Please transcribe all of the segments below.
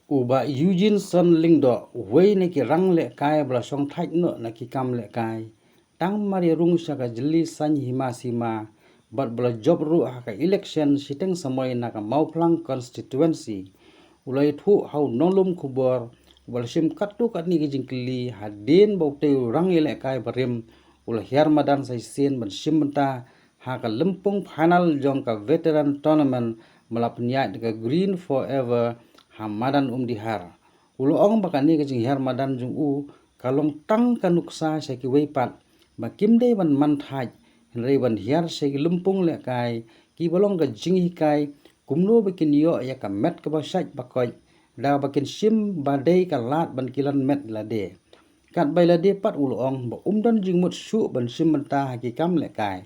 Uba Eugene Son Lingdo wei na ki rang le kai bla song thai no na ki kam le kai tang mari rung saka jili san hima sima bat bla job ru ha ka election siteng samoy na ka mauplang constituency ulai thu hau nolum khubor bal sim katu kat ni ki jingkli hadin baute rang le kai barim ul hiar madan sai sen ban simmenta ha ka lempung final jong ka veteran tournament malapnya de green forever hamadan dihar ulo ong bakani ke jing her madan jung u kalong tang kanuksa se ki weipat bakim de ban man thaj rei ban hiar se ki lumpung le kai ki bolong ke jing hi kai kumno bikin yo ya ka met ka ba saj bakoj da bakin sim badai ka lat ban kilan met la de kat bai la de pat ulo ong ba umdan jing mut su ban sim menta ki kam le kai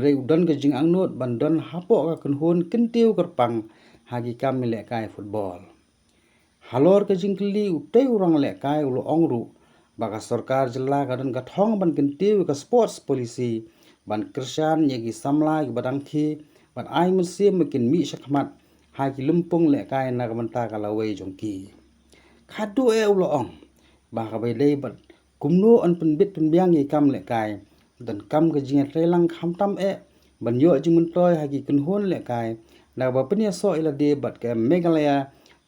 rei udon ke jing angnot ban don hapo ka kun hun kintiu kerpang hagi kam le kai football halor ke jingkli utei urang le kai ulo ongru baka sarkar jilla kadon ka thong ban kintiu ka sports policy ban krishan yegi samla ki badang thi ban ai musim makin mi shakmat ha ki lumpung le kai na ka manta ka lawei jongki khadu e ulo ong baka bai dei ban kumno an pun bit pun biang ye kam le kai dan kam ke jinga trelang kham tam e ban yo jingun toy ha ki kun hon le kai na ba pnya so ila de bat ke Meghalaya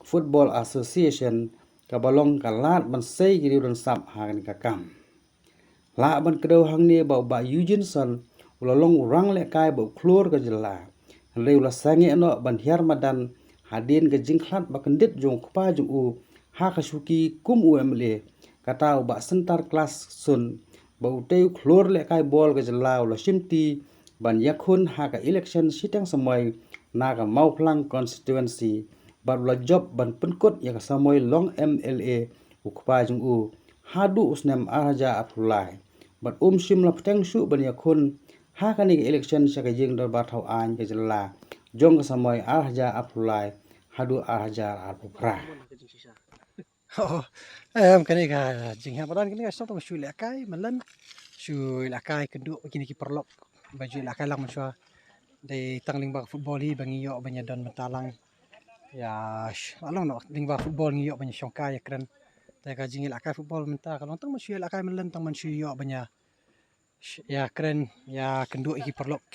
Football Association ka balong ka lat ban sei gi ron sap hagan ka kam la ban kdo hang ne ba Eugene Son ulolong rang le kai ba klor ka jilla le ula sange no ban hiar madan hadin ga jingkhat ba kendit jong khpa ju u ha ka shuki kum u emle kata ba sentar class sun ba utei klor le kai bol ga jilla ula simti ban yakhun ha ka election sitang samai na ka mauplang constituency barula job ban penkot ya samoy long MLA ukpa jung u hadu usnem arja apulai bat sim la pteng su ban yakun ha kani election sa ka jing dor ba thau an ke jalla jong ka samoy arja apulai hadu arja apupra kani ka jing ha badan kani ka sot shu le kai malan shu la kai kendu kini ki perlok baju la kai lang menswa de tangling ba football hi bangi yo banya don mentalang ya along no lingba football ngi yo banya shongka ya kren ta ka jing la kai football menta kalong tang mashu la kai malan tang manshu yo banya ya kren ya kendu ki perlok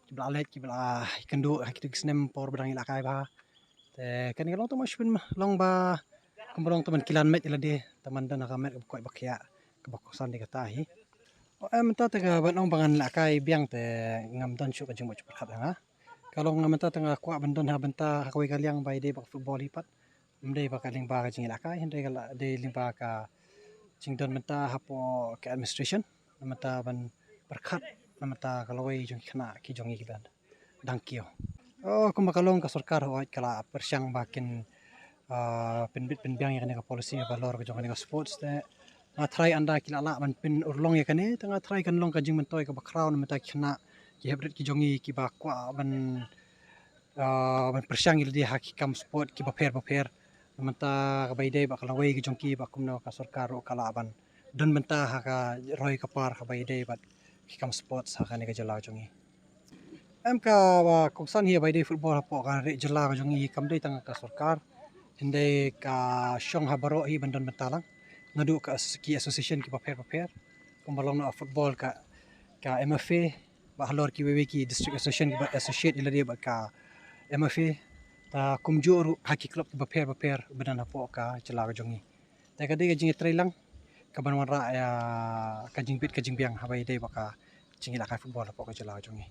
kibla alet kibla kendu ki snem por badang la kai ba te kan kalong tang mashu long ba kumbalong teman kilan met ila de teman dan akamet ko bakya ke bakosan de kata hi menta te ga banong bangan la kai biang te ngam don shu ka jeng mo chpat ha kalau ngamenta tengah kuat bendon ha benta koi kaliang bai de bak football lipat mdei bak kaling ba jing la kai hende kala de limba ka jingdon menta hapo ke administration menta ban berkat menta kalau wei jong khana ki jongi ki ban dangkio kuma kalong ka sarkar ho kala persyang bakin penbit penbiang yang ka policy balor ka jong ka sports te try anda kila la ban pin urlong ya kane tengah try kan long ka jing mentoi ka background menta khana ki hebret ki jongi ki ba kwa ban persyang ildi haki kam sport ki baper menta ka baide ba kala wei ki jongki ba kumno ka sarkar ro kala ban don menta ha ka roi ka par ka baide ba ki kam sport sa ka ne ka jala jongi em ka ba kongsan hi baide football po ka re jala ka jongi kam dei tang ka sarkar hinde ka shong ha baro hi bandon mentalang ngadu ka ki association ki baper kumbalong no football ka MFA ba halor ki wewe ki district association ki associate ila dia ba ka MFA ta kumjur haki club ki baper badan apo ka jala ka jongi ta ka de jing trailang ka banwan ra ya ka jing bit ka jing biang habai de ba ka jing ila ka football apo ka jala ka jongi